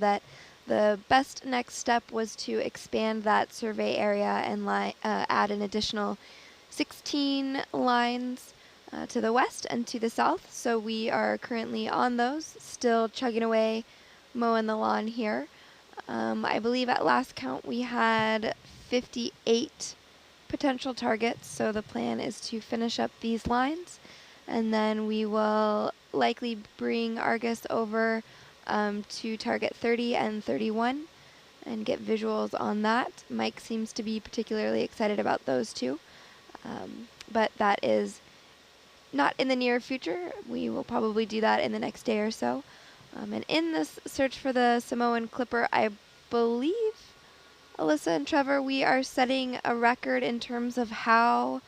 that the best next step was to expand that survey area and add an additional 16 lines to the west and to the south. So we are currently on those, still chugging away, mowing the lawn here. I believe at last count we had 58 potential targets, so the plan is to finish up these lines, and then we will likely bring Argus over to target 30 and 31 and get visuals on that. Mike seems to be particularly excited about those two, but that is not in the near future. We will probably do that in the next day or so. And in this search for the Samoan clipper, I believe, Alyssa and Trevor, we are setting a record in terms of how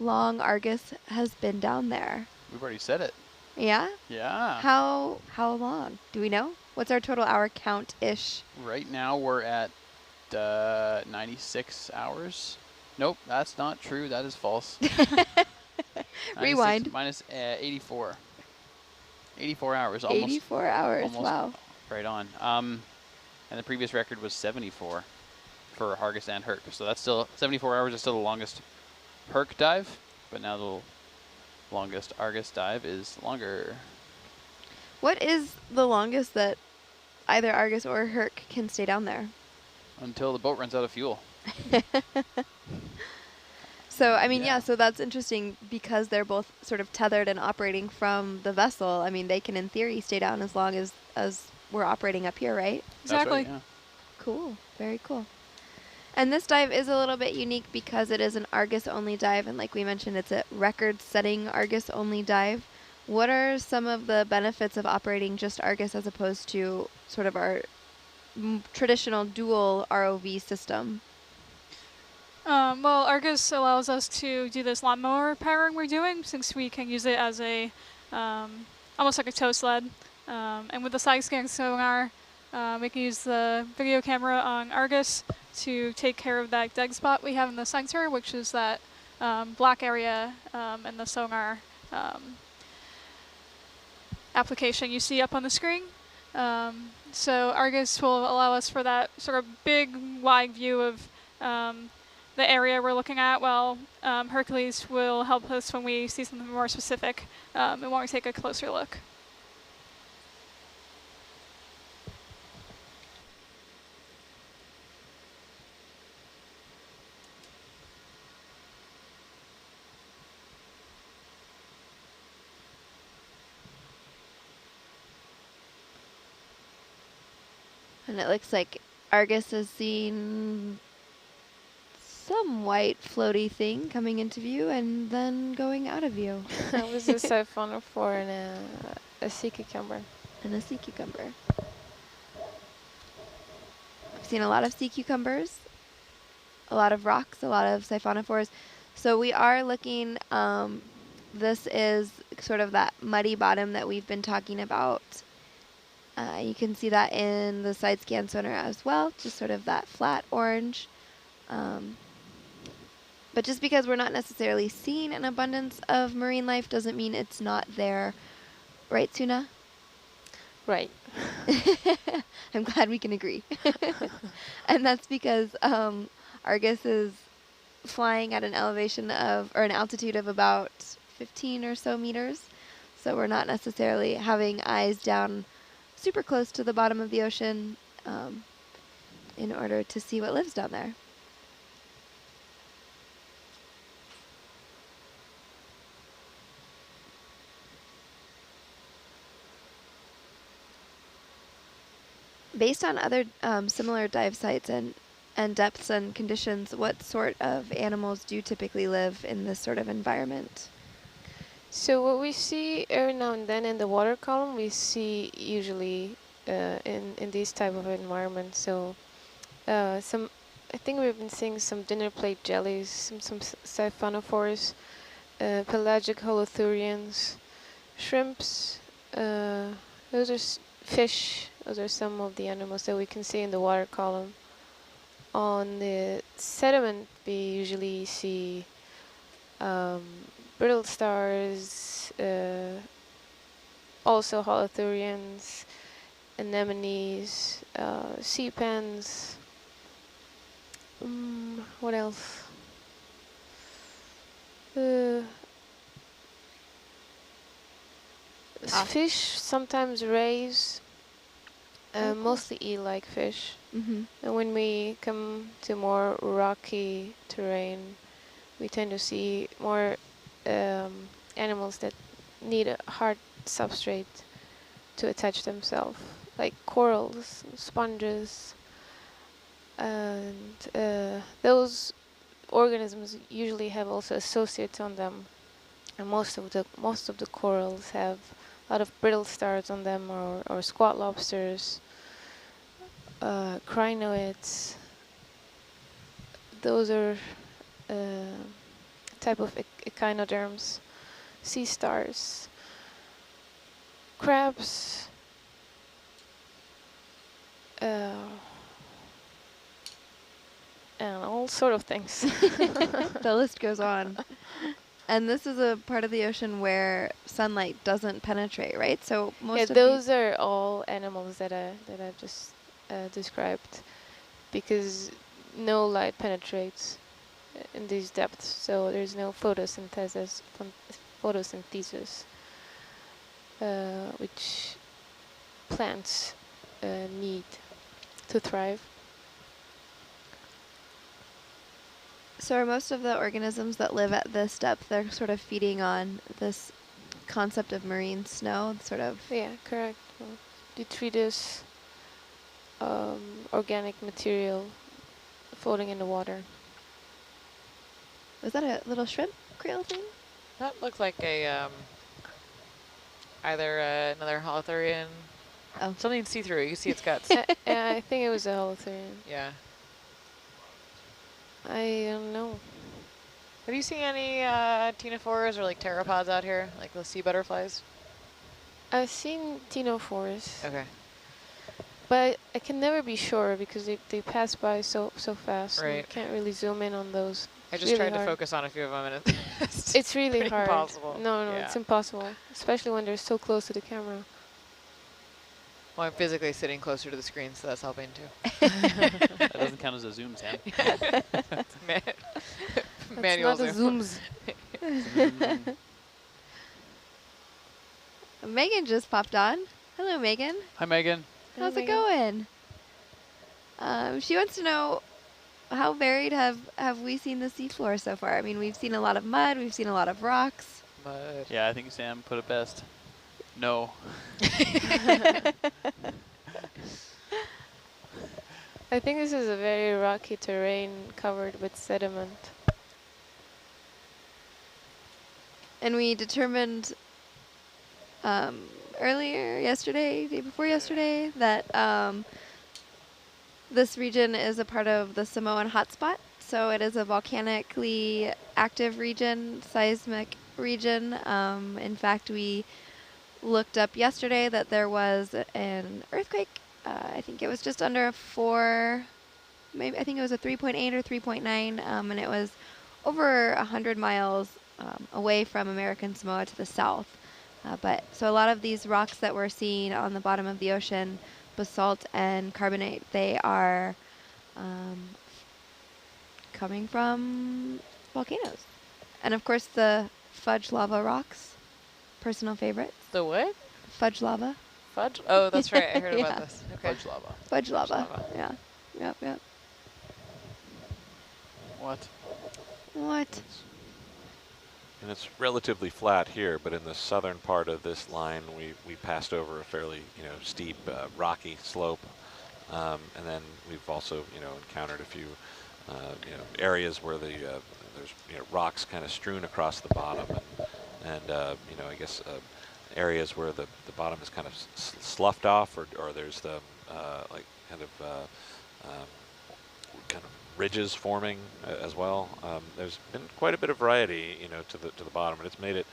long Argus has been down there. We've already said it. Yeah? Yeah. How long? Do we know? What's our total hour count-ish? Right now we're at 96 hours. Nope, that's not true. That is false. Rewind. Minus 84. 84 hours. 84 hours, almost wow. Right on. And the previous record was 74 for Argus and Herc. So that's still, 74 hours is still the longest Herc dive, but now the longest Argus dive is longer. What is the longest that either Argus or Herc can stay down there? Until the boat runs out of fuel. So, I mean, yeah, so that's interesting because they're both sort of tethered and operating from the vessel. I mean, they can, in theory, stay down as long as we're operating up here, right? Exactly. That's right, yeah. Cool. Very cool. And this dive is a little bit unique because it is an Argus-only dive, and like we mentioned, it's a record-setting Argus-only dive. What are some of the benefits of operating just Argus as opposed to sort of our traditional dual ROV system? Well, Argus allows us to do this lawnmower powering we're doing, since we can use it as a almost like a tow sled. And with the side scan sonar, we can use the video camera on Argus to take care of that dead spot we have in the sensor, which is that black area in the sonar application you see up on the screen. So Argus will allow us for that sort of big, wide view of the area we're looking at, while Hercules will help us when we see something more specific and want to take a closer look. And it looks like Argus has seen some white floaty thing coming into view and then going out of view. That was a siphonophore and a sea cucumber. And a sea cucumber. I've seen a lot of sea cucumbers, a lot of rocks, a lot of siphonophores. So we are looking, this is sort of that muddy bottom that we've been talking about. You can see that in the side scan sonar as well, just sort of that flat orange. But just because we're not necessarily seeing an abundance of marine life doesn't mean it's not there. Right, Suna? Right. I'm glad we can agree. And that's because Argus is flying at an elevation of, or an altitude of about 15 or so meters. So we're not necessarily having eyes down super close to the bottom of the ocean in order to see what lives down there. Based on other similar dive sites and depths and conditions, what sort of animals do typically live in this sort of environment? So what we see every now and then in the water column, we see usually in these type of environments. So I think we've been seeing some dinner plate jellies, some siphonophores, pelagic holothurians, shrimps. Those are fish. Those are some of the animals that we can see in the water column. On the sediment, we usually see brittle stars, also holothurians, anemones, sea pens. What else? Fish, sometimes rays, mostly eel-like fish. Mm-hmm. And when we come to more rocky terrain, we tend to see more animals that need a hard substrate to attach themselves, like corals, sponges, and those organisms usually have also associates on them. And most of the corals have a lot of brittle stars on them, or squat lobsters, crinoids. Those are type of echinoderms. Sea stars, crabs, and all sort of things. The list goes on. And this is a part of the ocean where sunlight doesn't penetrate, right? So most of those are all animals that I've just described, because no light penetrates in these depths, so there's no photosynthesis, which plants need to thrive. So are most of the organisms that live at this depth, they're sort of feeding on this concept of marine snow, sort of? Yeah, correct. Well, detritus, organic material floating in the water. Is that a little shrimp krill thing? That looks like a either another holothurian. Oh. Something see-through. You see its guts. I think it was a holothurian. Yeah. I don't know. Have you seen any ctenophores or like pteropods out here, like the sea butterflies? I've seen ctenophores, Okay. but I can never be sure because they pass by so fast. Right. And I can't really zoom in on those. I It's just really tried to hard. focus on a few of them, and It's really pretty hard. impossible. No, Yeah. it's impossible, especially when they're so close to the camera. Well, I'm physically sitting closer to the screen, so that's helping too. That doesn't count as a zoom, Sam. It's manual That's not a zoom. zooms. Megan just popped on. Hello, Megan. Hi, Megan. How's Hi, it Megan. going? She wants to know, how varied have we seen the seafloor so far? I mean, we've seen a lot of mud, we've seen a lot of rocks. Mud. Yeah, I think Sam put it best. No. I think this is a very rocky terrain covered with sediment. And we determined earlier, day before yesterday, that this region is a part of the Samoan hotspot. So it is a volcanically active region, seismic region. In fact, we looked up yesterday that there was an earthquake. I think it was just under a 4, maybe I think it was a 3.8 or 3.9, and it was over 100 miles away from American Samoa to the south. So a lot of these rocks that we're seeing on the bottom of the ocean, basalt and carbonate, they are coming from volcanoes. And of course the fudge lava rocks, personal favorites. The what? Fudge lava. Fudge? Oh, that's right. I heard Yeah. about this. Okay. Fudge lava. Fudge lava. lava. Yeah. Yep. What? What? And it's relatively flat here, but in the southern part of this line, we passed over a fairly, steep, rocky slope. And then we've also, encountered a few, areas where there's, rocks kind of strewn across the bottom, and I guess areas where the bottom is kind of sloughed off, or there's the kind of ridges forming as well. There's been quite a bit of variety, to the bottom, and it's made it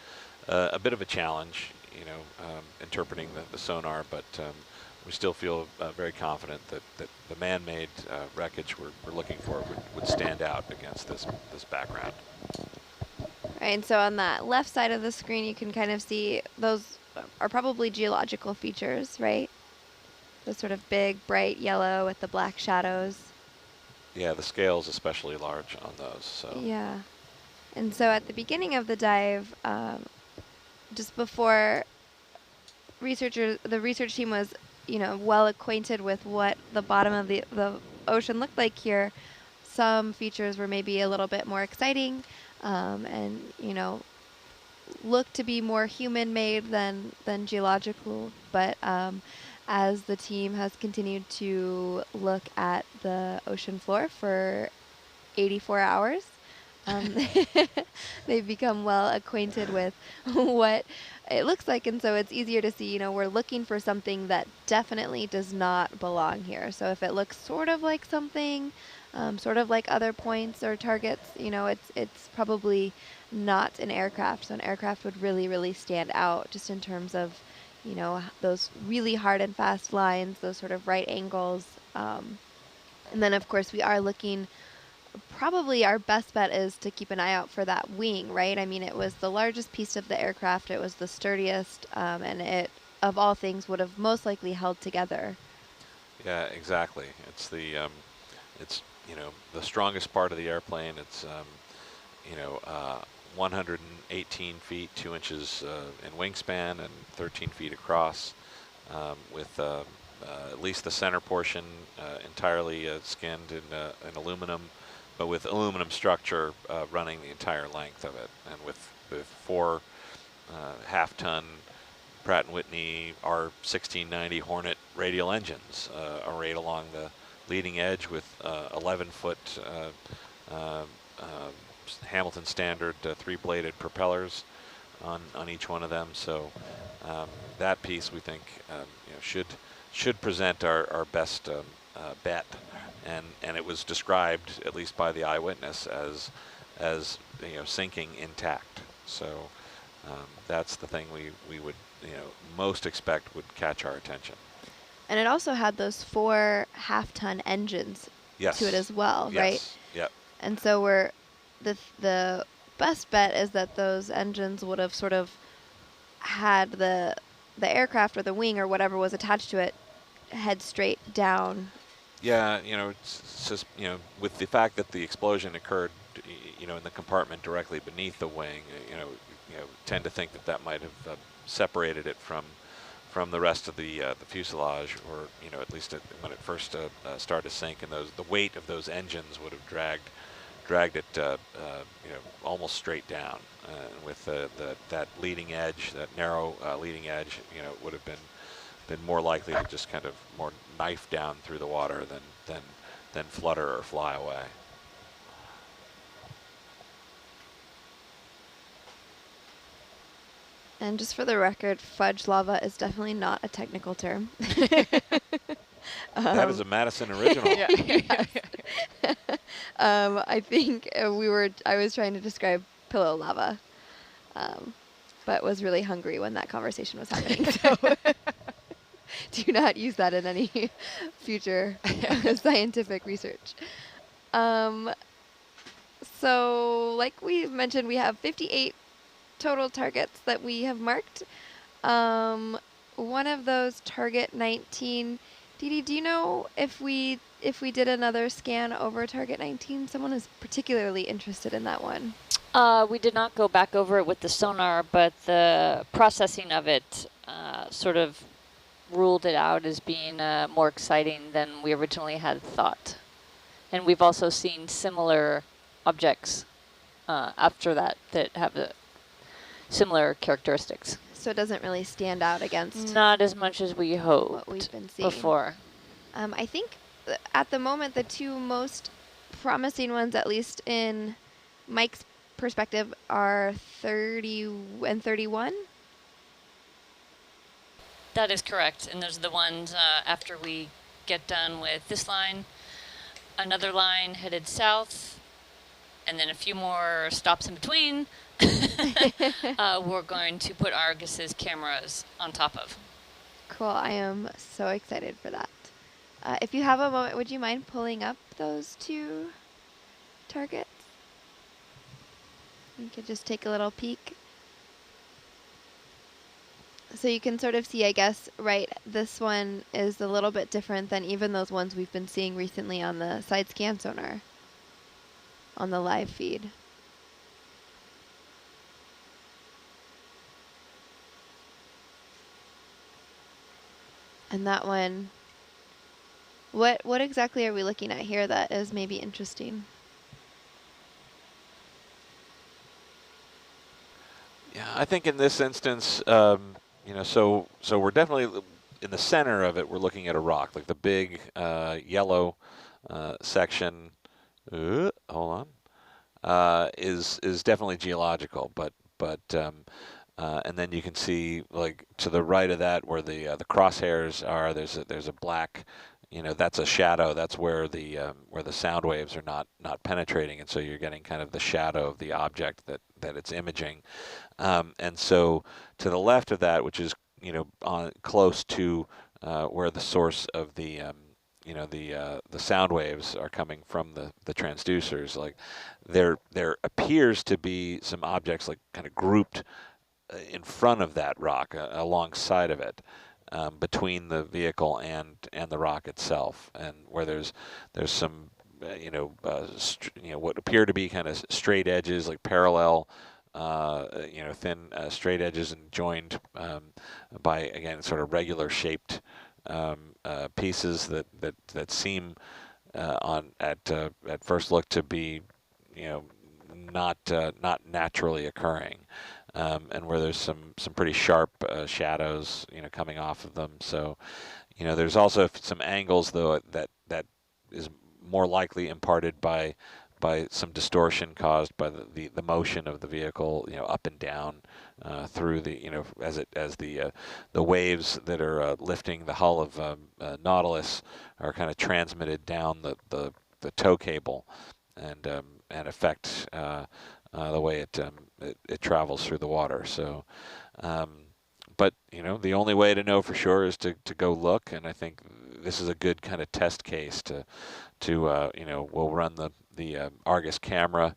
a bit of a challenge, interpreting the sonar. But we still feel very confident that the man-made wreckage we're looking for would stand out against this background. Right, and so on that left side of the screen, you can kind of see those are probably geological features, right? the sort of big, bright yellow with the black shadows. Yeah, the scale's especially large on those. So Yeah. And so at the beginning of the dive, just before the research team was, well acquainted with what the bottom of the ocean looked like here, some features were maybe a little bit more exciting, and looked to be more human-made than geological. But as the team has continued to look at the ocean floor for 84 hours, they've become well acquainted with what it looks like, and so it's easier to see, we're looking for something that definitely does not belong here. So if it looks sort of like something, sort of like other points or targets, it's probably not an aircraft. So an aircraft would really, really stand out just in terms of, those really hard and fast lines, those sort of right angles. And then, of course, we are looking. Probably our best bet is to keep an eye out for that wing, right? I mean, it was the largest piece of the aircraft. It was the sturdiest, and it, of all things, would have most likely held together. yeah, exactly. It's the the strongest part of the airplane. It's 118 feet 2 inches in wingspan and 13 feet across, with at least the center portion entirely skinned in aluminum, but with aluminum structure running the entire length of it, and with 4 half-ton Pratt & Whitney R1690 Hornet radial engines arrayed along the leading edge, with 11-foot Hamilton standard 3-bladed propellers on each one of them. So that piece, we think, should present our best bet, and it was described, at least by the eyewitness, as sinking intact. So that's the thing we would most expect would catch our attention. And it also had those 4 half-ton engines Yes. to it as well, Yes. right? Yep. And so the best bet is that those engines would have sort of had the aircraft or the wing or whatever was attached to it head straight down. Yeah, it's just, with the fact that the explosion occurred, in the compartment directly beneath the wing, tend to think that might have separated it from the rest of the fuselage, or at least when it first started to sink, and the weight of those engines would have dragged it almost straight down, with that leading edge, that narrow leading edge, it would have been more likely to just kind of more knife down through the water than flutter or fly away. And just for the record, fudge lava is definitely not a technical term. That is a Madison original. I think I was trying to describe pillow lava, but was really hungry when that conversation was happening. So do not use that in any future scientific research. So like we mentioned, we have 58 total targets that we have marked. One of those, target 19. Dee Dee, do you know if we did another scan over target 19? Someone is particularly interested in that one. We did not go back over it with the sonar, but the processing of it sort of ruled it out as being more exciting than we originally had thought. And we've also seen similar objects after that have similar characteristics. So it doesn't really stand out against Not as much as we hoped what we've been seeing before. I think at the moment the 2 most promising ones, at least in Mike's perspective, are 30 and 31. That is correct. And those are the ones after we get done with this line, another line headed south, and then a few more stops in between. We're going to put Argus's cameras on top of. Cool. I am so excited for that. If you have a moment, would you mind pulling up those 2 targets? You could just take a little peek. So you can sort of see, I guess, right, this one is a little bit different than even those ones we've been seeing recently on the side scan sonar on the live feed. And that one, what exactly are we looking at here that is maybe interesting? Yeah, I think in this instance, you know, so we're definitely in the center of it. We're looking at a rock, like the big yellow section. Hold on, is definitely geological, but and then you can see, like to the right of that, where the crosshairs are. There's a black, you know, that's a shadow. That's where the sound waves are not penetrating, and so you're getting kind of the shadow of the object that it's imaging. And so to the left of that, which is, you know, close to where the source of the you know, the sound waves are coming from the transducers, like there appears to be some objects like kind of grouped in front of that rock, alongside of it, between the vehicle and the rock itself, and where there's some you know, what appear to be kind of straight edges, like parallel, you know, thin straight edges, and joined by, again, sort of regular shaped pieces that seem at first look to be, you know, not naturally occurring, and where there's some pretty sharp shadows, you know, coming off of them. So, you know, there's also some angles, though, that is more likely imparted by some distortion caused by the motion of the vehicle, you know, up and down through the, you know, as the waves that are lifting the hull of Nautilus are kind of transmitted down the tow cable, and affect the way it travels through the water. So, but you know, the only way to know for sure is to go look, and I think this is a good kind of test case to you know, we'll run the Argus camera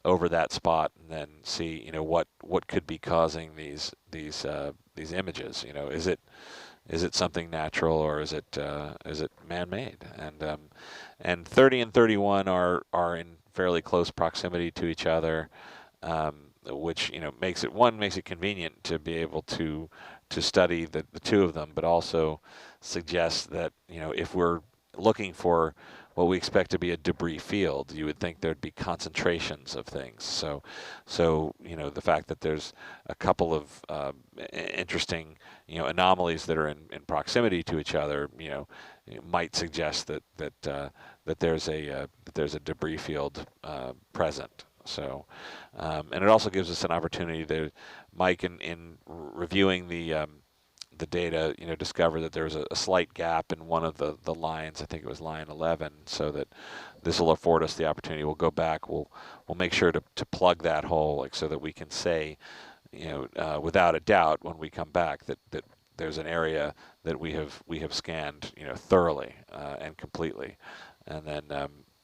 over that spot and then see, you know, what could be causing these images. You know, is it something natural, or is it man-made? And 30 and 31 are in fairly close proximity to each other, which, you know, makes it convenient to be able to study the two of them, but also suggests that, you know, if we're looking for what we expect to be a debris field, you would think there'd be concentrations of things. So you know, the fact that there's a couple of interesting, you know, anomalies that are in proximity to each other, you know, might suggest that there's a debris field present. So, and it also gives us an opportunity to, Mike, in reviewing the data, you know, discover that there's a slight gap in one of the lines. I think it was line 11. So that this will afford us the opportunity. We'll go back. We'll make sure to plug that hole, like, so that we can say, you know, without a doubt when we come back that there's an area that we have scanned, you know, thoroughly and completely, and then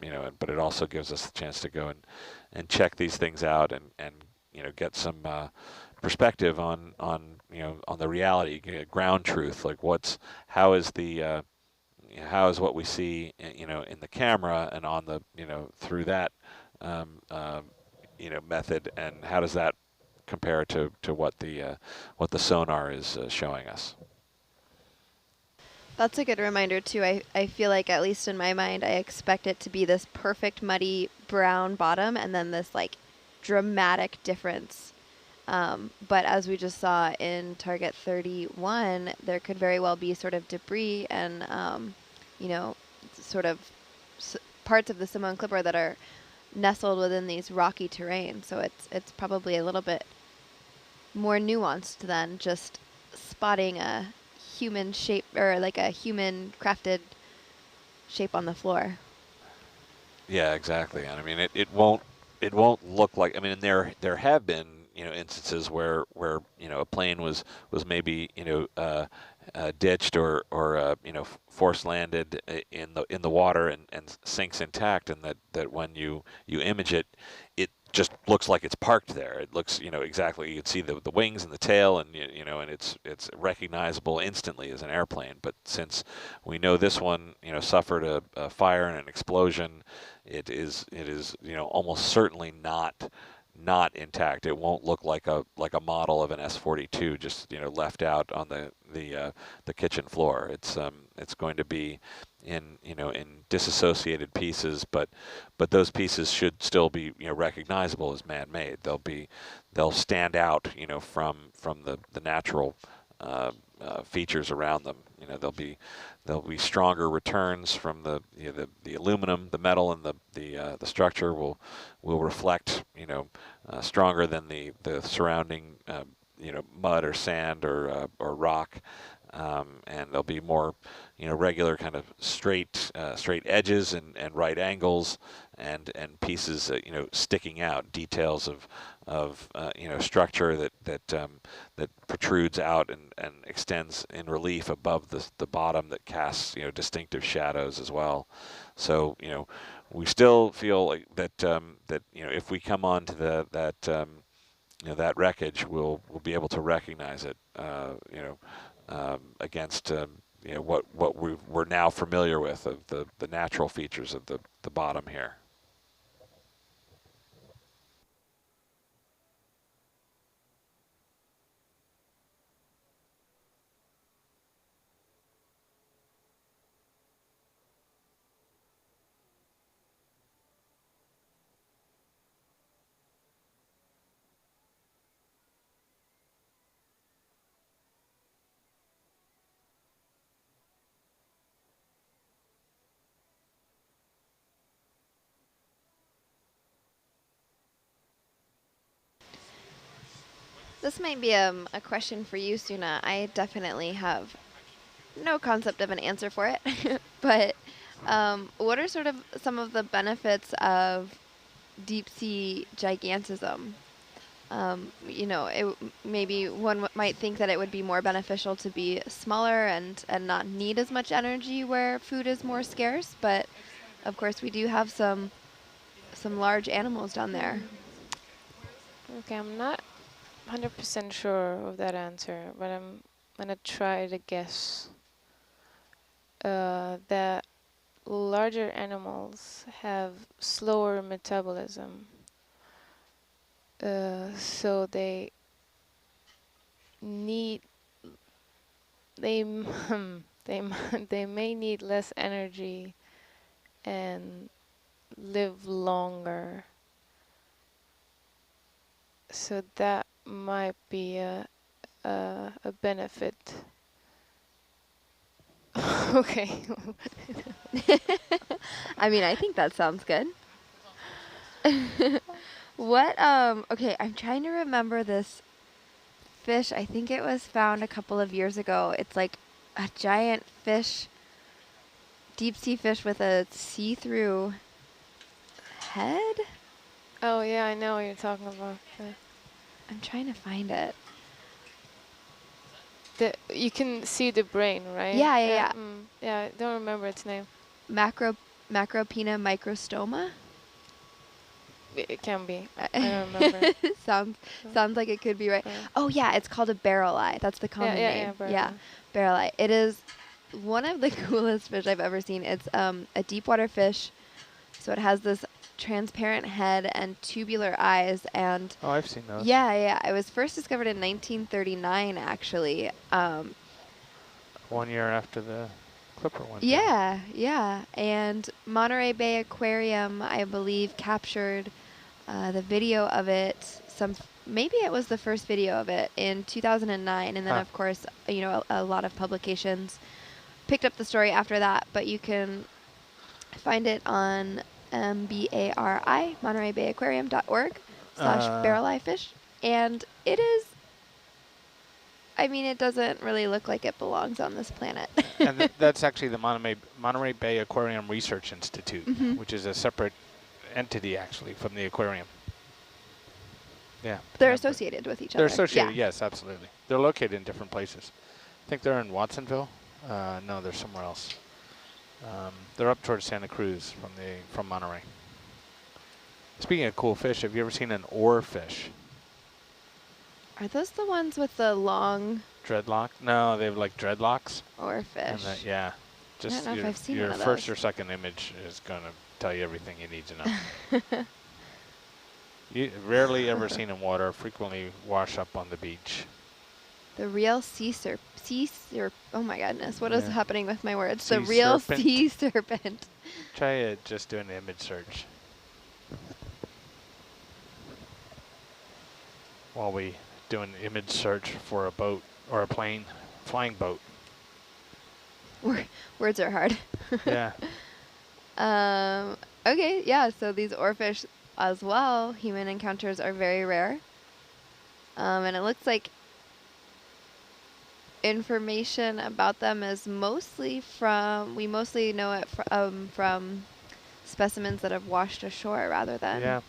you know, but it also gives us the chance to go and check these things out and you know, get some perspective on you know, on the reality, ground truth, like how is what we see, you know, in the camera and on the, you know, through that you know, method, and how does that compare to what the sonar is showing us. That's a good reminder too. I feel like, at least in my mind, I expect it to be this perfect muddy brown bottom and then this like dramatic difference. But as we just saw in target 31, there could very well be sort of debris and, you know, sort of parts of the Simone Clipper that are nestled within these rocky terrain. So it's probably a little bit more nuanced than just spotting a human shape, or like a human crafted shape on the floor. Yeah, exactly. And I mean, it won't look like, I mean, there have been, you know, instances where you know, a plane was maybe, you know, ditched or you know, force landed in the water and sinks intact, and that when you image it, just looks like it's parked there. It looks, you know, exactly. You can see the wings and the tail, and you know, and it's recognizable instantly as an airplane. But since we know this one, you know, suffered a fire and an explosion, it is you know, almost certainly not intact. It won't look like a model of an S-42 just, you know, left out on the kitchen floor. It's going to be in, you know, in disassociated pieces, but those pieces should still be, you know, recognizable as man-made. They'll stand out, you know, from the natural features around them. You know, there'll be stronger returns from the aluminum, the metal, and the structure will reflect, you know, stronger than the surrounding you know, mud or sand or rock, and there'll be more, you know, regular kind of straight edges and right angles and pieces you know, sticking out, details of you know, structure that protrudes out and extends in relief above the bottom, that casts, you know, distinctive shadows as well. So, you know, we still feel like that that, you know, if we come on to that you know, that wreckage, we'll be able to recognize it, you know, against you know, what we're now familiar with of the natural features of the bottom here. This might be a question for you, Suna. I definitely have no concept of an answer for it. But what are sort of some of the benefits of deep sea gigantism? You know, maybe one might think that it would be more beneficial to be smaller and not need as much energy where food is more scarce. But of course, we do have some large animals down there. Okay, I'm not 100% sure of that answer, but I'm gonna try to guess that larger animals have slower metabolism, so they need they may need less energy and live longer. So that might be a benefit. Okay. I mean, I think that sounds good. What, okay, I'm trying to remember this fish. I think it was found a couple of years ago. It's like a giant fish, deep sea fish with a see-through head. Oh yeah, I know what you're talking about. I'm trying to find it. You can see the brain, right? Yeah, yeah, yeah. Yeah, I don't remember its name. Macropina microstoma. It can be. I don't remember. sounds like it could be right. Oh yeah, it's called a barrel eye. That's the common name. Yeah, barrel eye. It is one of the coolest fish I've ever seen. It's a deep water fish, so it has this transparent head and tubular eyes. And oh, I've seen those. Yeah, yeah. It was first discovered in 1939, actually. 1 year after the Clipper one. Yeah, yeah. And Monterey Bay Aquarium, I believe, captured the video of it. Maybe it was the first video of it in 2009, and then of course, you know, a lot of publications picked up the story after that. But you can find it on MBARI, MontereyBayAquarium.org/barrel eye fish, and it is. I mean, it doesn't really look like it belongs on this planet. And that's actually the Monterey Bay Aquarium Research Institute, which is a separate entity, actually, from the aquarium. Yeah. They're associated with each other. They're associated, yes, absolutely. They're located in different places. I think they're in Watsonville. No, they're somewhere else. They're up towards Santa Cruz from Monterey. Speaking of cool fish, have you ever seen an oarfish? Are those the ones with the long Dreadlock? No, they have like dreadlocks. oarfish? And yeah. I don't know if I've seen your one of first those. or second image is going to tell you everything you need to know. You rarely ever seen in water, frequently wash up on the beach. The real oh my goodness, what is Yeah. happening with my words? Sea The real serpent. sea serpent. Try just doing an image search. While we do an image search for a boat or a plane, flying boat. Words are hard. Yeah. Okay, yeah, so these oarfish as well, human encounters are very rare. And it looks like information about them is mostly we mostly know it from specimens that have washed ashore rather than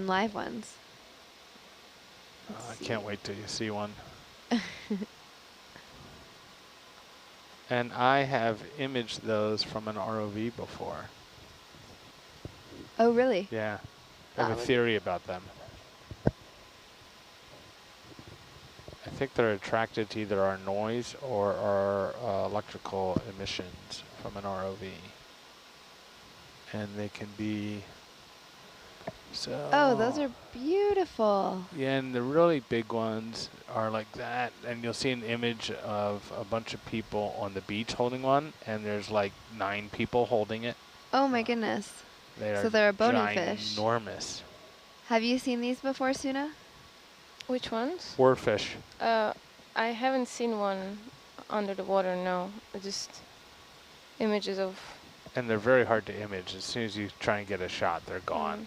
live ones. I can't wait till you see one. And I have imaged those from an ROV before. Oh, really? Yeah. I have a theory about them. I think they're attracted to either our noise or our electrical emissions from an ROV. And they can be so... Oh, those are beautiful. Yeah, and the really big ones are like that. And you'll see an image of a bunch of people on the beach holding one, and there's like 9 people holding it. Oh my goodness. So they're a bony fish. Enormous. Have you seen these before, Suna? Which ones? Oarfish. I haven't seen one under the water, no. Just images of... And they're very hard to image. As soon as you try and get a shot, they're gone.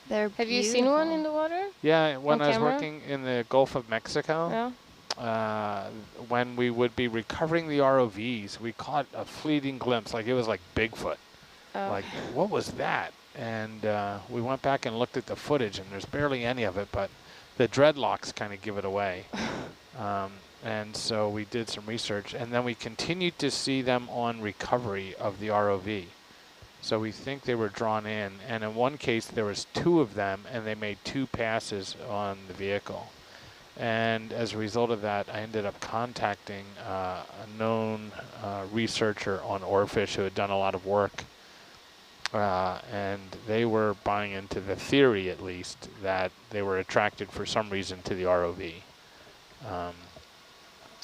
They're Have you seen one in the water? Yeah, when On I was camera? working in the Gulf of Mexico, Yeah. when we would be recovering the ROVs, we caught a fleeting glimpse, like it was like Bigfoot. Oh. Like, what was that? And we went back and looked at the footage, and there's barely any of it, but the dreadlocks kind of give it away. And so we did some research, and then we continued to see them on recovery of the ROV. So we think they were drawn in, and in one case there was 2 of them, and they made 2 passes on the vehicle. And as a result of that, I ended up contacting a known researcher on oarfish who had done a lot of work. And they were buying into the theory, at least, that they were attracted for some reason to the ROV.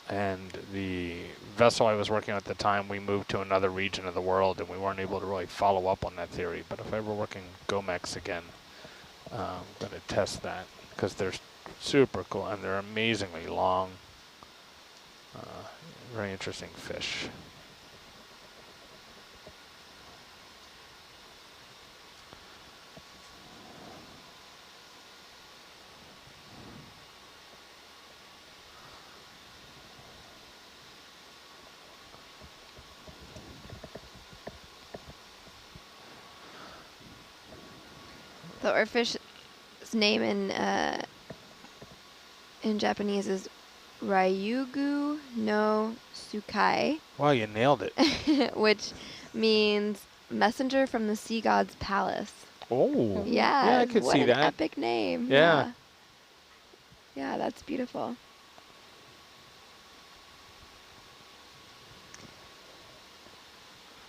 And the vessel I was working on at the time, we moved to another region of the world, and we weren't able to really follow up on that theory. But if I were working GOMEX again, I'm going to test that, because they're super cool, and they're amazingly long. Very interesting fish. The oarfish's name in Japanese is Ryugu no Tsukai. Wow, you nailed it. Which means messenger from the sea god's palace. Oh. Yeah, I could what see an that. epic name. Yeah. Yeah, that's beautiful.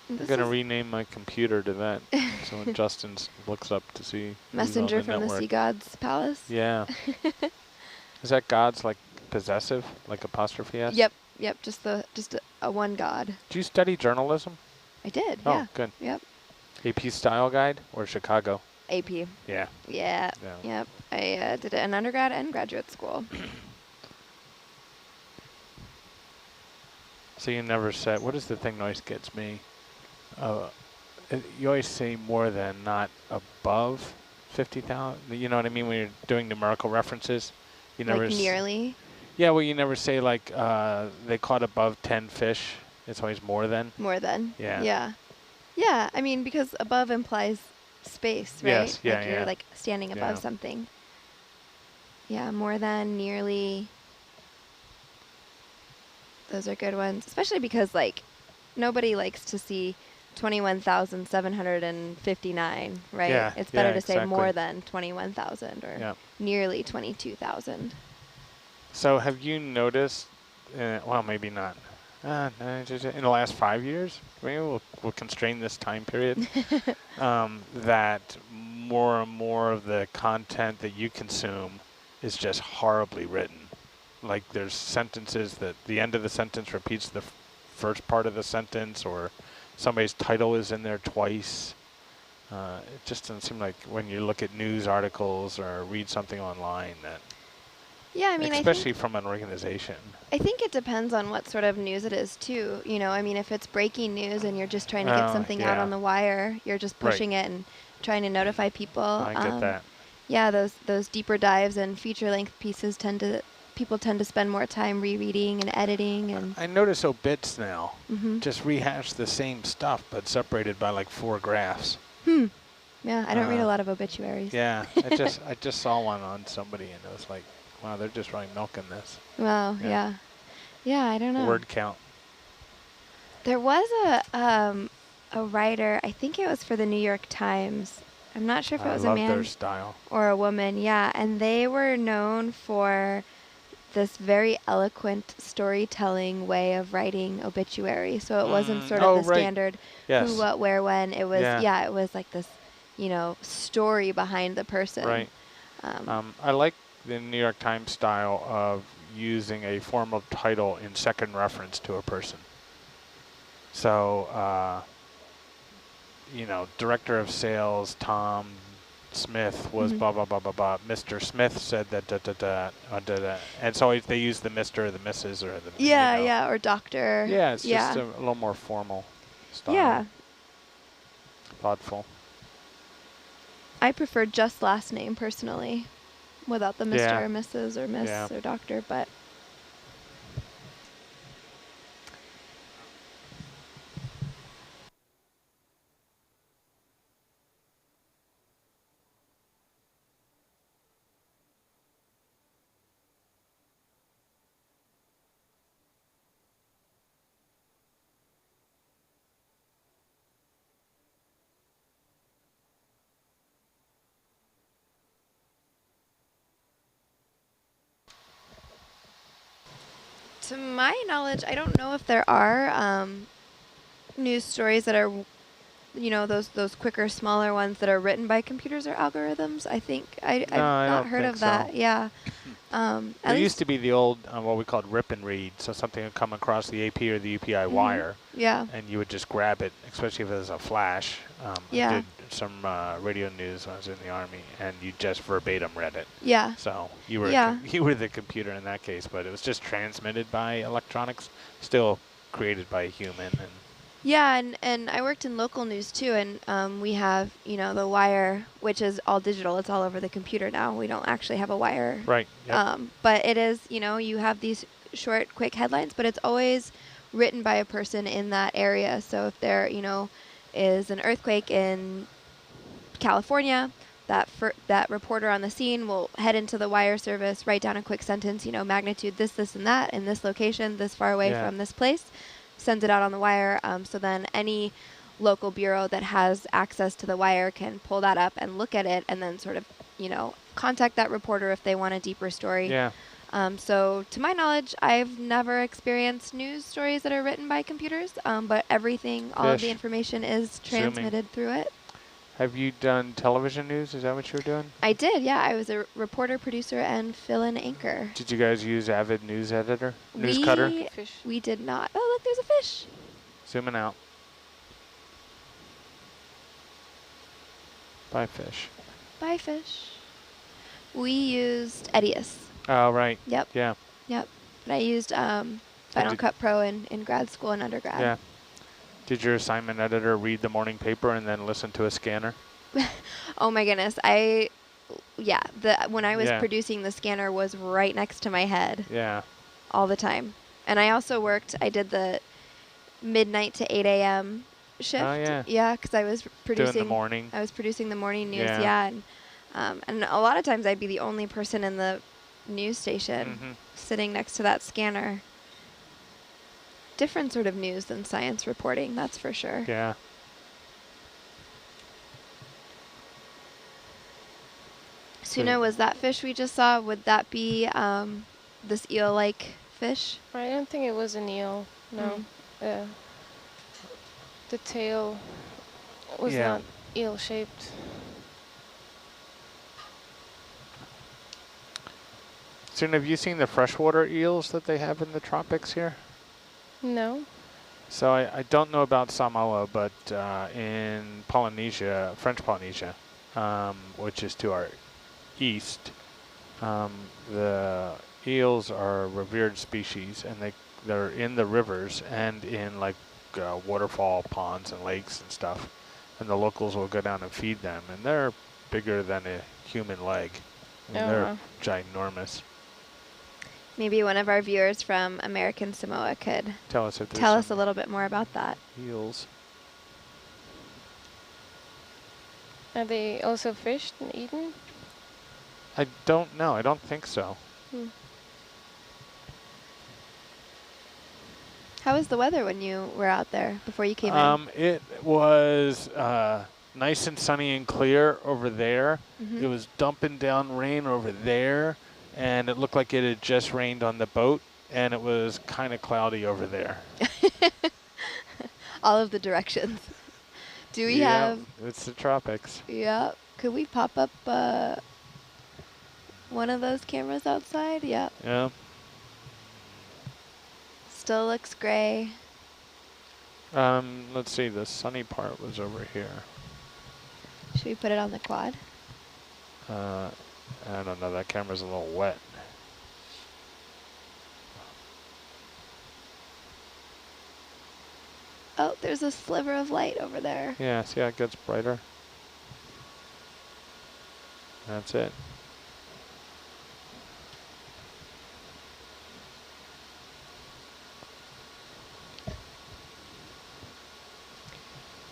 I'm going to rename my computer to that. So when Justin looks up to see Messenger who's on from the network. sea god's palace. Yeah. Is that God's like possessive, like apostrophe S? Yep, just a one god. Did you study journalism? I did. Oh, yeah. good. Yep. AP Style Guide or Chicago? AP. Yeah. Yeah. Yep. I did it in undergrad and graduate school. So you never said, what is the thing that always gets me? You always say more than, not above 50,000. You know what I mean when you're doing numerical references? You never like nearly? Yeah, well, you never say like they caught above 10 fish. It's always more than. More than. Yeah. Yeah. Yeah, I mean, because above implies space, right? Yes, yeah, like you're like standing above something. Yeah, more than, nearly. Those are good ones, especially because like nobody likes to see 21,759, right? Yeah, It's better yeah, to say more exactly. than 21,000 or Yeah. nearly 22,000. So have you noticed, well, maybe not, in the last 5 years, maybe we'll constrain this time period, that more and more of the content that you consume is just horribly written. Like there's sentences that the end of the sentence repeats the first part of the sentence, or somebody's title is in there twice. It just doesn't seem like when you look at news articles or read something online that, Yeah, I mean, especially from an organization. I think it depends on what sort of news it is too. You know, I mean, if it's breaking news and you're just trying to get something out yeah. on the wire, you're just pushing it and trying to notify people. I get that. Yeah, those deeper dives and feature-length pieces people tend to spend more time rereading and editing. And I notice obits now mm-hmm. just rehash the same stuff, but separated by like 4 graphs. Yeah, I don't read a lot of obituaries. Yeah, I just saw one on somebody, and it was like, wow, they're just really milking this. Wow, yeah. Yeah, I don't know. Word count. There was a writer, I think it was for the New York Times. I'm not sure if it was a man their style. or a woman, yeah, and they were known for this very eloquent storytelling way of writing obituary. So it wasn't sort of the standard who, what, where, when. It was, it was like this, you know, story behind the person. Right. I like the New York Times style of using a formal title in second reference to a person. So, you know, director of sales, Tom Smith was blah, blah, blah, blah, blah. Mr. Smith said that, da, da, da, da, da. And so they use the Mr. or the Mrs. or the, yeah, you know. yeah, or doctor. Yeah, it's just a little more formal style. Yeah. Thoughtful. I prefer just last name personally, without the Mr. or Mrs. or Miss or doctor, but. To my knowledge, I don't know if there are news stories that are, you know, those quicker, smaller ones that are written by computers or algorithms. I think I've not heard of that. So. Yeah. There used to be the old, what we called rip and read. So something would come across the AP or the UPI wire. Yeah. And you would just grab it, especially if it was a flash. I did some radio news when I was in the Army, and you just verbatim read it. Yeah. So you were you were the computer in that case, but it was just transmitted by electronics, still created by a human. And yeah, and I worked in local news too, and we have, you know, the wire, which is all digital. It's all over the computer now. We don't actually have a wire. Right. Yep. But it is, you know, you have these short, quick headlines, but it's always written by a person in that area. So if there, you know, is an earthquake in California, that reporter on the scene will head into the wire service, write down a quick sentence, you know, magnitude this, this, and that, in this location, this far away from this place. Sends it out on the wire, so then any local bureau that has access to the wire can pull that up and look at it, and then sort of, you know, contact that reporter if they want a deeper story. Yeah. So to my knowledge, I've never experienced news stories that are written by computers, but everything, all of the information is transmitted through it. Have you done television news? Is that what you were doing? I did, yeah. I was a reporter, producer, and fill-in anchor. Did you guys use Avid News Editor? News Cutter? We did not. Oh, look, there's a fish. Zooming out. Bye, fish. Bye, fish. We used Edius. Oh, right. Yep. Yeah. Yep. But I used Final Cut Pro in grad school and undergrad. Yeah. Did your assignment editor read the morning paper and then listen to a scanner? Oh my goodness. When I was producing, the scanner was right next to my head. Yeah. All the time. And I also I did the midnight to 8 a.m. shift. Oh, yeah. Yeah, because I was producing. Doing the morning. I was producing the morning news, yeah. And a lot of times I'd be the only person in the news station sitting next to that scanner. Different sort of news than science reporting, that's for sure. Yeah. Tuna was that fish we just saw. Would that be this eel-like fish? I don't think it was an eel. No. The tail was not eel-shaped. Soon, have you seen the freshwater eels that they have in the tropics here? No. So I don't know about Samoa, but in Polynesia, French Polynesia, which is to our east, the eels are a revered species, and they're in the rivers and in like waterfall ponds and lakes and stuff, and the locals will go down and feed them, and they're bigger than a human leg. I mean, they're ginormous. Maybe one of our viewers from American Samoa could tell us a little bit more about that. Eels. Are they also fished and eaten? I don't know. I don't think so. How was the weather when you were out there before you came in? It was nice and sunny and clear over there. It was dumping down rain over there, and it looked like it had just rained on the boat, and it was kind of cloudy over there. All of the directions. Do we have... It's the tropics. Yeah. Could we pop up one of those cameras outside? Yeah. Yeah. Still looks gray. Let's see, the sunny part was over here. Should we put it on the quad? I don't know, that camera's a little wet. Oh, there's a sliver of light over there. Yeah, see how it gets brighter? That's it.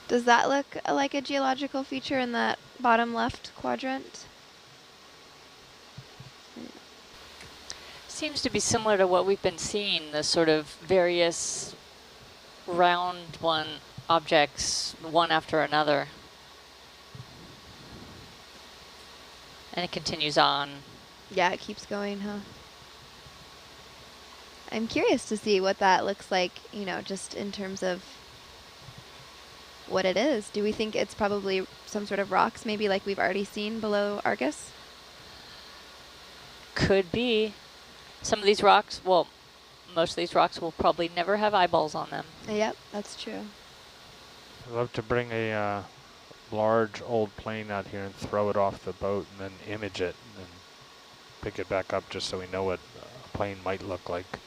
Does that look like a geological feature in that bottom left quadrant? Seems to be similar to what we've been seeing, the sort of various round objects, one after another. And it continues on. Yeah, it keeps going, huh? I'm curious to see what that looks like, you know, just in terms of what it is. Do we think it's probably some sort of rocks, maybe like we've already seen below Argus? Could be. Some of these rocks, well, most of these rocks will probably never have eyeballs on them. Yep, that's true. I'd love to bring a large old plane out here and throw it off the boat and then image it and then pick it back up just so we know what a plane might look like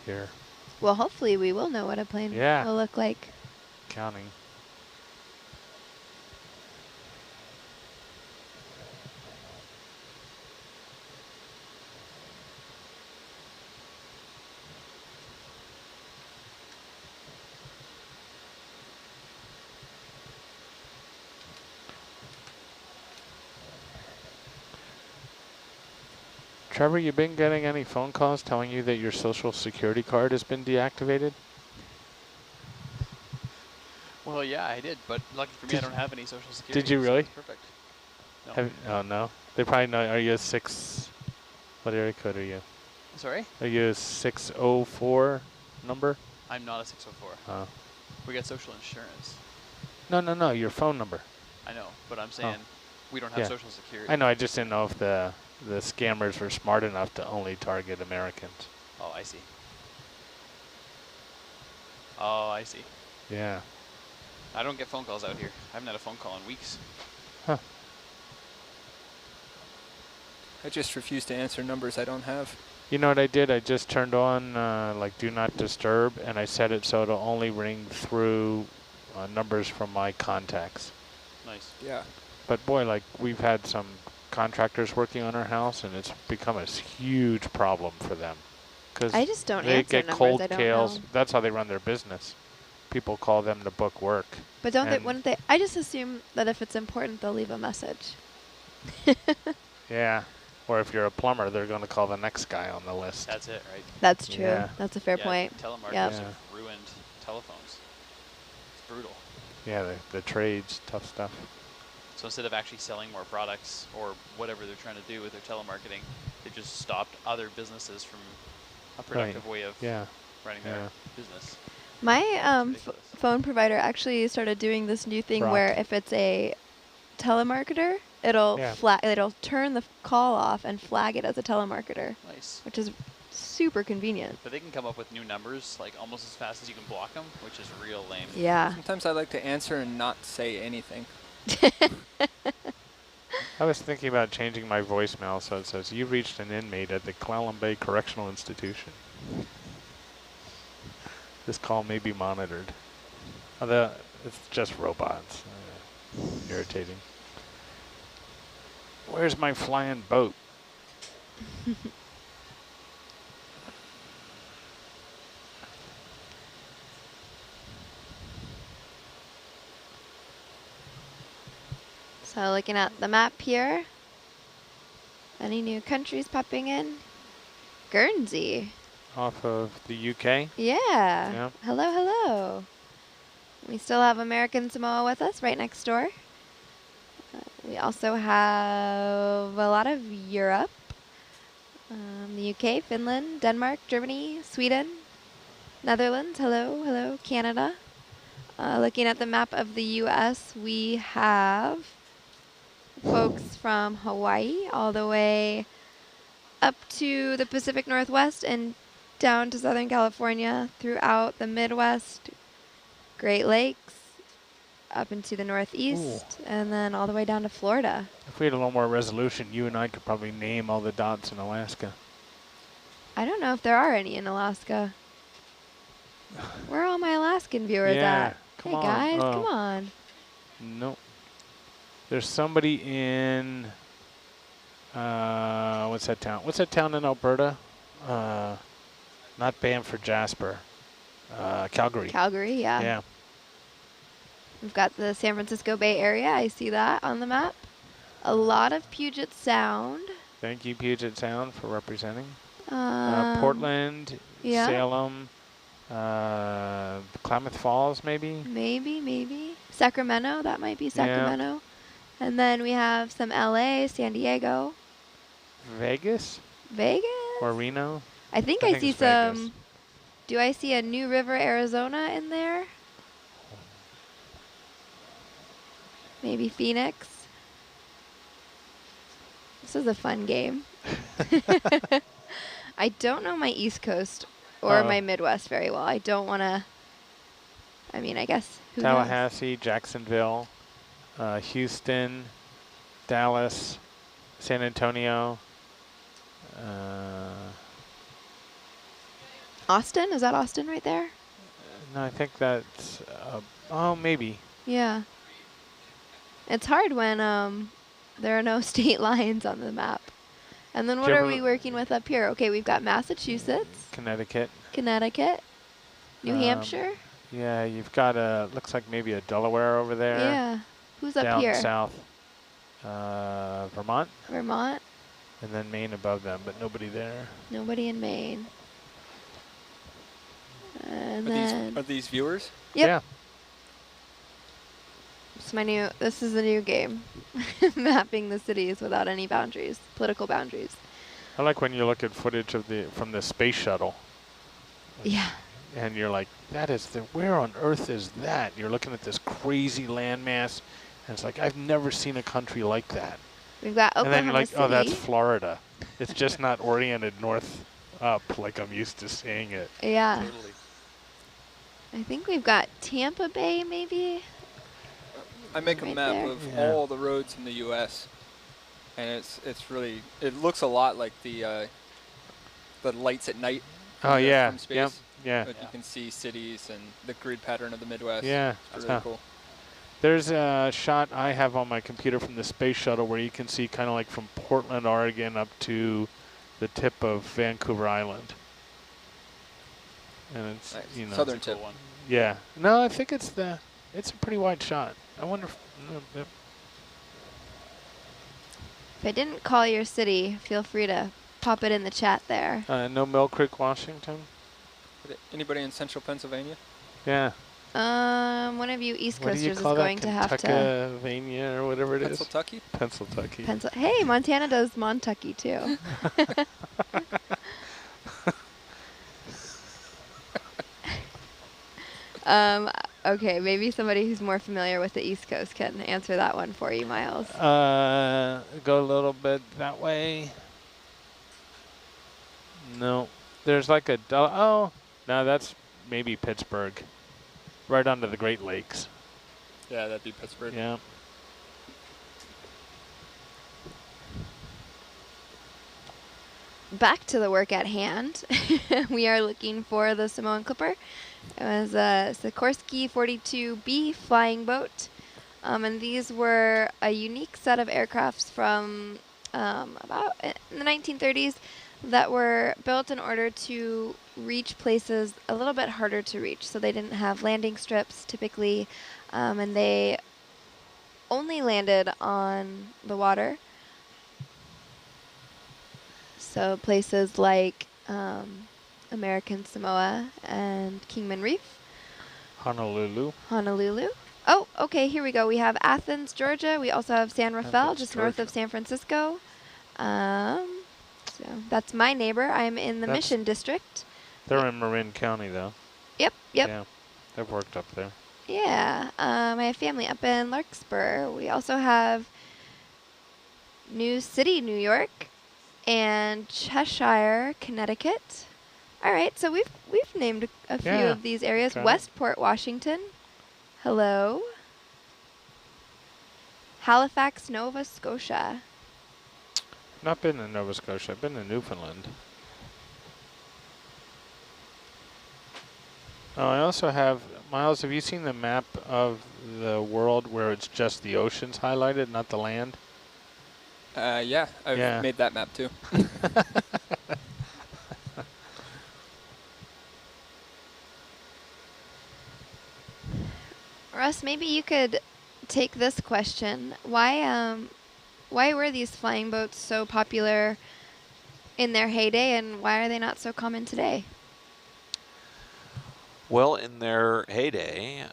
here. Well, hopefully we will know what a plane will look like. Counting. Trevor, you been getting any phone calls telling you that your social security card has been deactivated? Well, yeah, I did, but lucky for me, I don't have any social security. Did you really? So perfect. No. Oh, no. They probably know. Are you a 6? What area code are you? Sorry? Are you a 604 number? I'm not a 604. Oh. We get social insurance. No, your phone number. I know, but I'm saying we don't have social security. I know, I just didn't know if the scammers were smart enough to only target Americans. Oh, I see. Oh, I see. Yeah. I don't get phone calls out here. I haven't had a phone call in weeks. Huh. I just refuse to answer numbers I don't have. You know what I did? I just turned on like Do Not Disturb, and I set it so it'll only ring through numbers from my contacts. Nice. Yeah. But boy, like we've had some contractors working on our house, and it's become a huge problem for them. Because I just don't they answer get numbers cold I don't calls. know. That's how they run their business. People call them to book work. But don't they, wouldn't they, I just assume that if it's important, they'll leave a message. Yeah. Or if you're a plumber, they're going to call the next guy on the list. That's it, right? That's true. Yeah. That's a fair point. Telemarketers Yep. have ruined telephones. It's brutal. Yeah, the trades, tough stuff. So instead of actually selling more products or whatever they're trying to do with their telemarketing, they just stopped other businesses from a productive way of running their business. My phone provider actually started doing this new thing where if it's a telemarketer, it'll it'll turn the call off and flag it as a telemarketer. Nice. Which is super convenient. But they can come up with new numbers like almost as fast as you can block them, which is real lame. Yeah. Sometimes I like to answer and not say anything. I was thinking about changing my voicemail so it says, "You reached an inmate at the Clallam Bay Correctional Institution. This call may be monitored." Although it's just robots. Irritating. Where's my flying boat? So looking at the map here, any new countries popping in? Guernsey. Off of the UK? Yeah. Hello, hello. We still have American Samoa with us right next door. We also have a lot of Europe. The UK, Finland, Denmark, Germany, Sweden, Netherlands, hello, hello, Canada. Looking at the map of the US, we have folks from Hawaii all the way up to the Pacific Northwest and down to Southern California, throughout the Midwest, Great Lakes, up into the Northeast, and then all the way down to Florida. If we had a little more resolution, you and I could probably name all the dots in Alaska. I don't know if there are any in Alaska. Where are all my Alaskan viewers at? Hey guys, come on. Nope. There's somebody in, what's that town? What's that town in Alberta? Not Banff, Jasper. Calgary. Calgary, yeah. Yeah. We've got the San Francisco Bay Area. I see that on the map. A lot of Puget Sound. Thank you, Puget Sound, for representing. Portland, Salem, Klamath Falls, maybe? Maybe. Sacramento, that might be Sacramento. Yeah. And then we have some LA, San Diego. Vegas? Or Reno? I think I see some. Vegas. Do I see a New River, Arizona in there? Maybe Phoenix. This is a fun game. I don't know my East Coast or my Midwest very well. I don't want to, I mean, I guess. Tallahassee, Jacksonville, Houston, Dallas, San Antonio. Austin? Is that Austin right there? No, I think that's, oh, maybe. Yeah. It's hard when there are no state lines on the map. And then what are we working with up here? Okay, we've got Massachusetts. Connecticut. New Hampshire. Yeah, you've got looks like maybe a Delaware over there. Yeah. Who's up here? Down south. Vermont. And then Maine above them, but nobody there. Nobody in Maine. And are these viewers? Yep. Yeah. This is a new game. Mapping the cities without any boundaries, political boundaries. I like when you look at footage of from the space shuttle. Yeah. And you're like, where on earth is that? You're looking at this crazy landmass, and it's like, I've never seen a country like that. We've got Oklahoma And then you're like, City. oh, that's Florida. It's just not oriented north up like I'm used to seeing it. Yeah. Totally. I think we've got Tampa Bay, maybe. I make a map of all the roads in the U.S. and it's really, it looks a lot like the lights at night. Oh yeah, from space. yeah. But you can see cities and the grid pattern of the Midwest. Yeah, it's really cool. There's a shot I have on my computer from the space shuttle where you can see kind of like from Portland, Oregon up to the tip of Vancouver Island. And it's, nice. you know. Southern tip. One. Yeah. No, I think it's a pretty wide shot. I wonder if I didn't call your city, feel free to pop it in the chat there. no Mill Creek, Washington? Anybody in central Pennsylvania? Yeah. One of you East Coasters is going to have to. Pennsylvania or whatever it is. Pennsyltucky? Pennsyltucky. Hey, Montana does Montucky too. Okay, maybe somebody who's more familiar with the East Coast can answer that one for you, Miles. Go a little bit that way. No, there's like a, oh, no, that's maybe Pittsburgh. Right onto the Great Lakes. Yeah, that'd be Pittsburgh. Yeah. Back to the work at hand. We are looking for the Samoan Clipper. It was a Sikorsky 42B flying boat. And these were a unique set of aircrafts from about in the 1930s that were built in order to reach places a little bit harder to reach. So they didn't have landing strips typically, and they only landed on the water. So places like American Samoa and Kingman Reef. Honolulu. Oh, okay, here we go. We have Athens, Georgia. We also have San Rafael, just north of San Francisco. So that's my neighbor. I'm in the Mission District. They're in Marin County, though. Yep. Yeah, I've worked up there. Yeah, I have family up in Larkspur. We also have New City, New York, and Cheshire, Connecticut. All right, so we've named a few of these areas. Westport, Washington. Hello. Halifax, Nova Scotia. Not been in Nova Scotia. I've been in Newfoundland. Oh, I also have, Miles, have you seen the map of the world where it's just the oceans highlighted, not the land? Yeah, I've made that map too. Russ, maybe you could take this question. Why were these flying boats so popular in their heyday, and why are they not so common today? Well, in their heyday,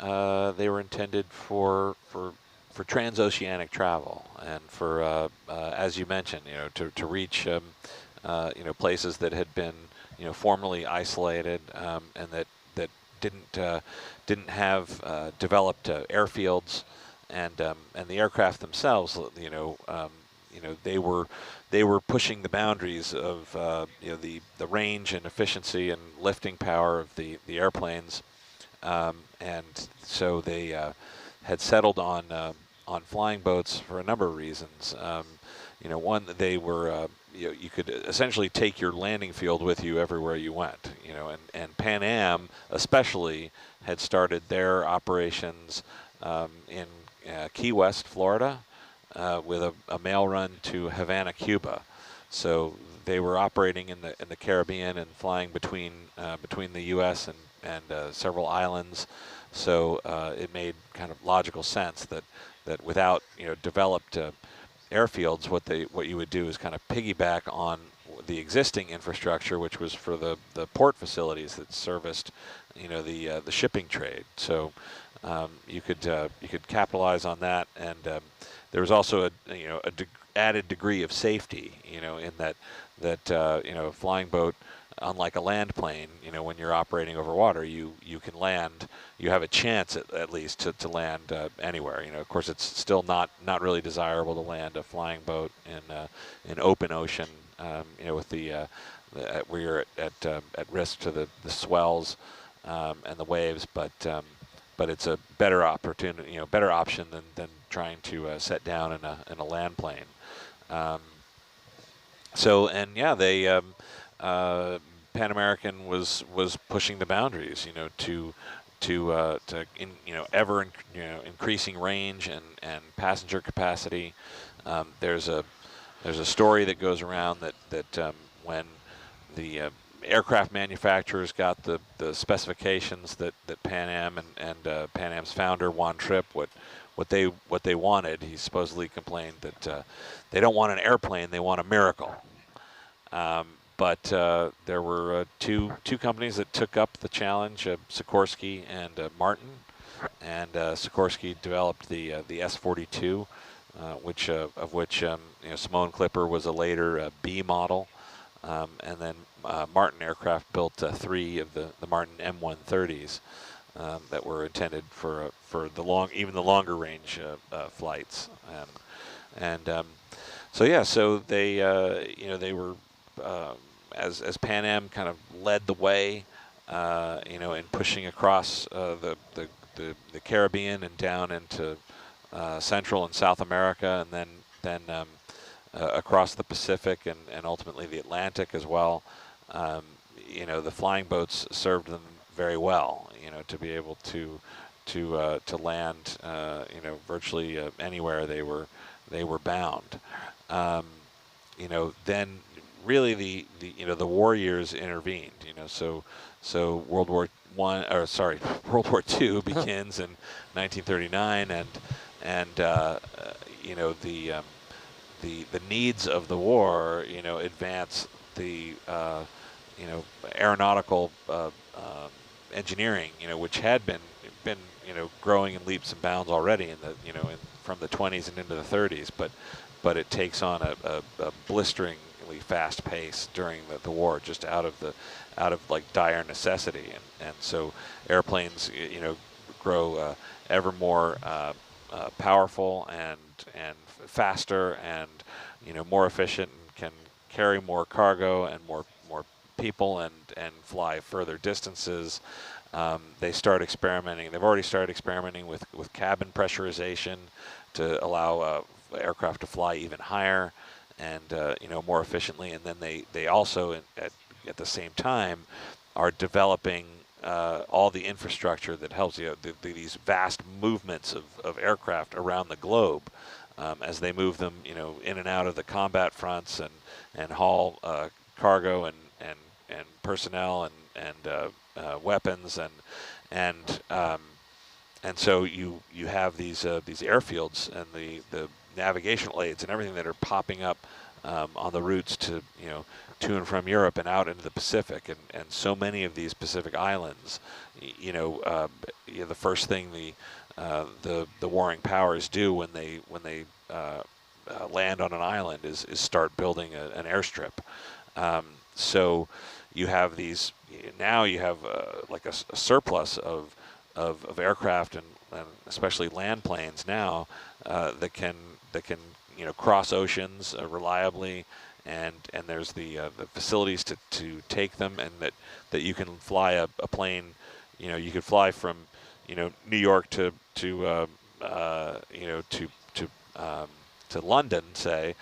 they were intended for transoceanic travel and for, as you mentioned, to reach, places that had been, formerly isolated and that didn't have developed airfields, and the aircraft themselves, they were pushing the boundaries of the range and efficiency and lifting power of the airplanes, and so they had settled on flying boats for a number of reasons. One, they were you could essentially take your landing field with you everywhere you went. And Pan Am especially had started their operations in Key West, Florida, with a mail run to Havana, Cuba. So they were operating in the Caribbean and flying between the U.S. and several islands. So it made kind of logical sense that without developed airfields, what you would do is kind of piggyback on the existing infrastructure, which was for the port facilities that serviced the shipping trade. So you could capitalize on that, and there was also a added degree of safety, in that a flying boat, unlike a land plane, when you're operating over water, you can land. You have a chance at least to land anywhere. Of course, it's still not really desirable to land a flying boat in open ocean, with where you're at risk to the swells and the waves. But it's a better opportunity, better option than trying to set down in a land plane. They. Pan American was pushing the boundaries, to ever increasing range and passenger capacity. There's a story that goes around that when the aircraft manufacturers got the specifications that Pan Am and Pan Am's founder Juan Trippe what they wanted, he supposedly complained that they don't want an airplane, they want a miracle. But there were two companies that took up the challenge, Sikorsky and Martin, and Sikorsky developed the S-42 which of which Simone Clipper was a later B model, and then Martin Aircraft built 3 of the Martin M130s that were intended for even the longer range flights, so yeah, so they they were as Pan Am kind of led the way, in pushing across the Caribbean and down into Central and South America, and then across the Pacific and ultimately the Atlantic as well. The flying boats served them very well, to be able to land, virtually anywhere they were bound. Then really the war years intervened. So World War II begins in 1939, and the needs of the war, advance the aeronautical engineering, which had been growing in leaps and bounds already from the 20s and into the 30s, but it takes on a blisteringly fast pace during the war, just out of like dire necessity, and so airplanes grow ever more powerful and faster and more efficient, and can carry more cargo and more people and fly further distances. They start experimenting. They've already started experimenting with cabin pressurization to allow aircraft to fly even higher and more efficiently. And then they also at the same time are developing all the infrastructure that helps these vast movements of aircraft around the globe, as they move them in and out of the combat fronts and haul cargo and personnel and weapons and so you have these airfields and the navigational aids and everything that are popping up on the routes to and from Europe and out into the Pacific, and so many of these Pacific islands, the first thing the warring powers do when they land on an island is start building an airstrip. So you have these, now you have like a surplus of aircraft and especially land planes now that can cross oceans reliably, and there's the facilities to take them, and that you can fly a plane, you could fly from New York to London, say,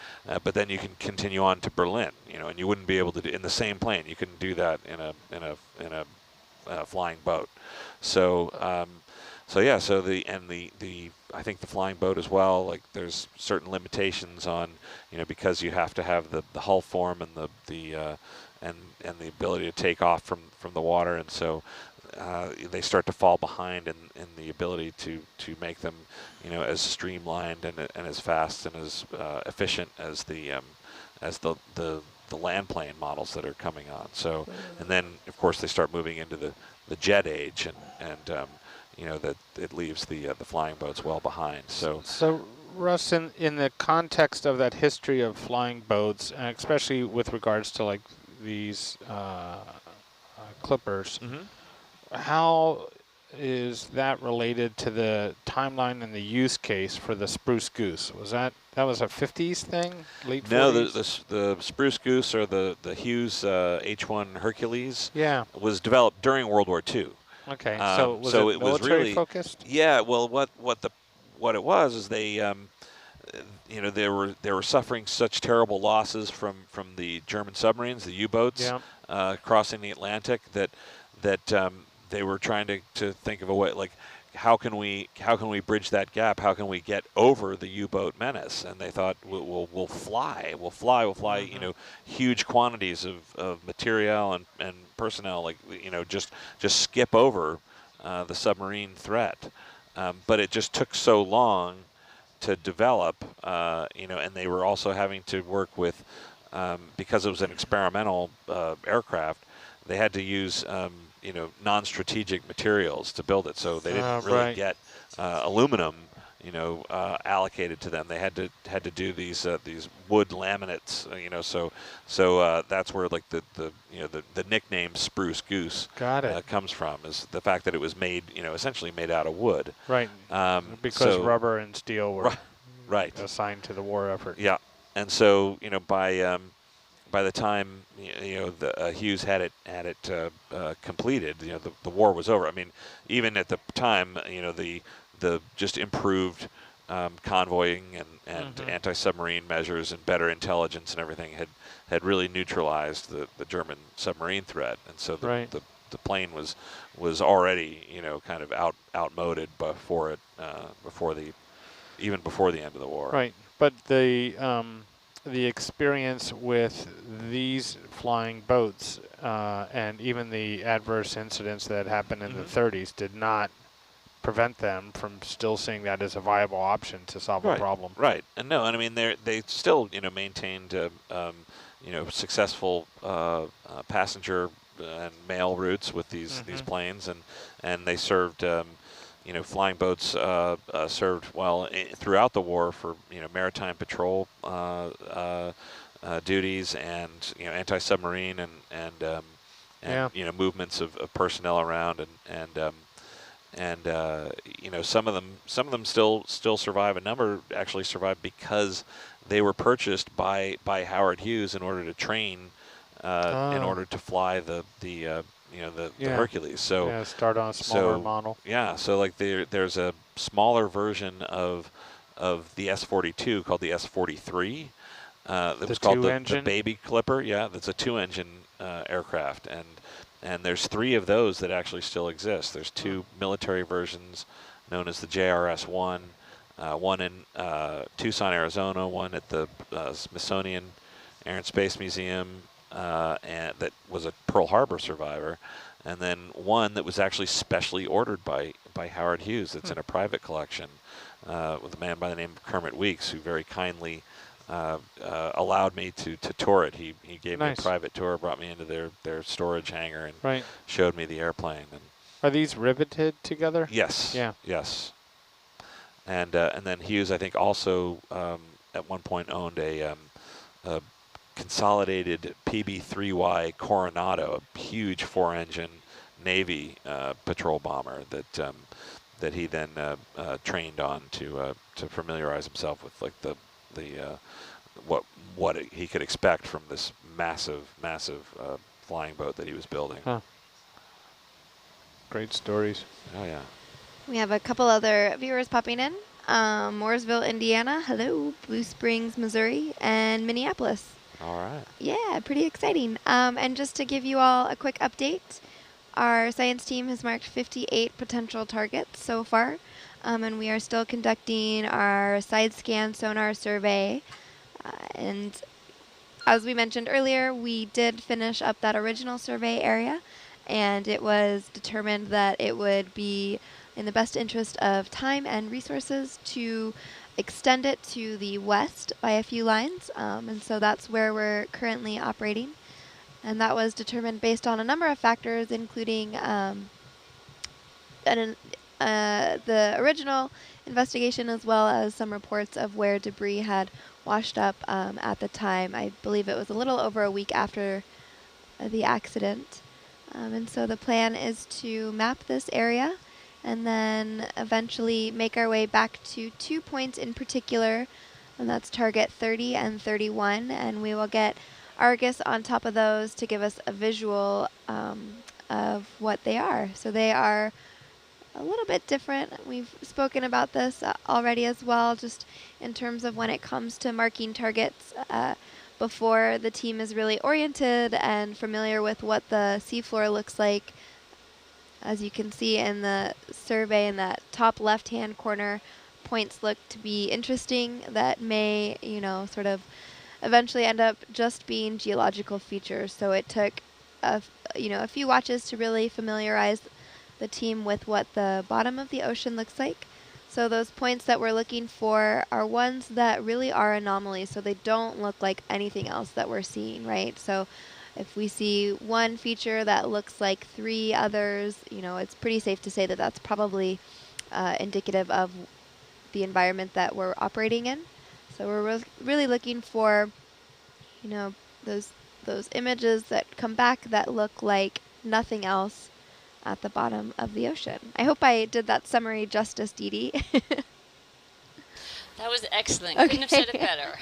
but then you can continue on to Berlin, and you wouldn't be able to do in the same plane. You couldn't do that in a flying boat. So yeah, so I think the flying boat as well, like there's certain limitations on, because you have to have the hull form and the ability to take off from the water, and so they start to fall behind in the ability to make them, as streamlined and as fast and as efficient as the land plane models that are coming on. So, and then of course they start moving into the jet age, and that it leaves the flying boats well behind. So Russ, in the context of that history of flying boats, and especially with regards to like these clippers, how is that related to the timeline and the use case for the Spruce Goose? Was that was a 50s thing, late 40s? No, the Spruce Goose, or the Hughes H-1 Hercules, was developed during World War II. Okay, so was it military really focused? Yeah, well, what it was is they they were suffering such terrible losses from the German submarines, the U-boats, crossing the Atlantic, that they were trying to think of a way, like, how can we bridge that gap? How can we get over the U-boat menace? And they thought, we'll fly, huge quantities of material and personnel, like, just skip over the submarine threat. But it just took so long to develop, and they were also having to work with, because it was an experimental aircraft, they had to use non-strategic materials to build it. So they didn't really get aluminum you know, allocated to them. They had to do these wood laminates, you know, so that's where like the you know the nickname Spruce Goose comes from, is the fact that it was made, you know, essentially made out of wood. Right. Because rubber and steel were assigned to the war effort. Yeah, and so, you know, by the time, you know, the Hughes had it completed, you know, the war was over. I mean, even at the time, you know, the just improved convoying and anti-submarine measures and better intelligence and everything had really neutralized the German submarine threat, and so the plane was already, you know, kind of outmoded before even before the end of the war. Right, but the experience with these flying boats and even the adverse incidents that happened in the 30s did not prevent them from still seeing that as a viable option to solve a problem. Right, and no, and I mean they still, you know, maintained you know, successful passenger and mail routes with these planes, and they served you know, flying boats served well throughout the war for, you know, maritime patrol duties and, you know, anti-submarine and you know, movements of personnel around, and you know, some of them still survive. A number actually survive because they were purchased by Howard Hughes in order to train in order to fly the you know, the Hercules. So start on a smaller model. Yeah, so like there's a smaller version of the S-42 called the S-43. That was called the Baby Clipper. Yeah, that's a 2-engine aircraft, and there's 3 of those that actually still exist. There's 2 military versions known as the JRS-1, one in Tucson, Arizona, one at the Smithsonian Air and Space Museum, and that was a Pearl Harbor survivor, and then one that was actually specially ordered by Howard Hughes that's in a private collection with a man by the name of Kermit Weeks, who very kindly allowed me to tour it. He gave me a private tour, brought me into their storage hangar, and showed me the airplane. And are these riveted together? Yes. Yeah. Yes. And then Hughes, I think, also at one point owned a consolidated PB-3Y Coronado, a huge 4-engine Navy patrol bomber that he then trained on to familiarize himself with, like, the what he could expect from this massive flying boat that he was building. Huh. Great stories. Oh yeah. We have a couple other viewers popping in. Mooresville, Indiana, hello, Blue Springs, Missouri, and Minneapolis. All right. Yeah, pretty exciting. And just to give you all a quick update, our science team has marked 58 potential targets so far, and we are still conducting our side scan sonar survey. And as we mentioned earlier, we did finish up that original survey area, and it was determined that it would be in the best interest of time and resources to extend it to the west by a few lines, and so that's where we're currently operating. And that was determined based on a number of factors, including the original investigation, as well as some reports of where debris had washed up at the time. I believe it was a little over a week after the accident. And so the plan is to map this area and then eventually make our way back to 2 points in particular, and that's target 30 and 31, and we will get Argus on top of those to give us a visual of what they are. So they are a little bit different. We've spoken about this already as well, just in terms of when it comes to marking targets before the team is really oriented and familiar with what the seafloor looks like. As you can see in the survey in that top left-hand corner, points look to be interesting that may, you know, sort of eventually end up just being geological features. So it took a few watches to really familiarize the team with what the bottom of the ocean looks like. So those points that we're looking for are ones that really are anomalies, so they don't look like anything else that we're seeing, right? So if we see one feature that looks like 3 others, you know, it's pretty safe to say that that's probably indicative of the environment that we're operating in. So we're really looking for, you know, those images that come back that look like nothing else at the bottom of the ocean. I hope I did that summary justice, Dee Dee. That was excellent. Okay. Couldn't have said it better.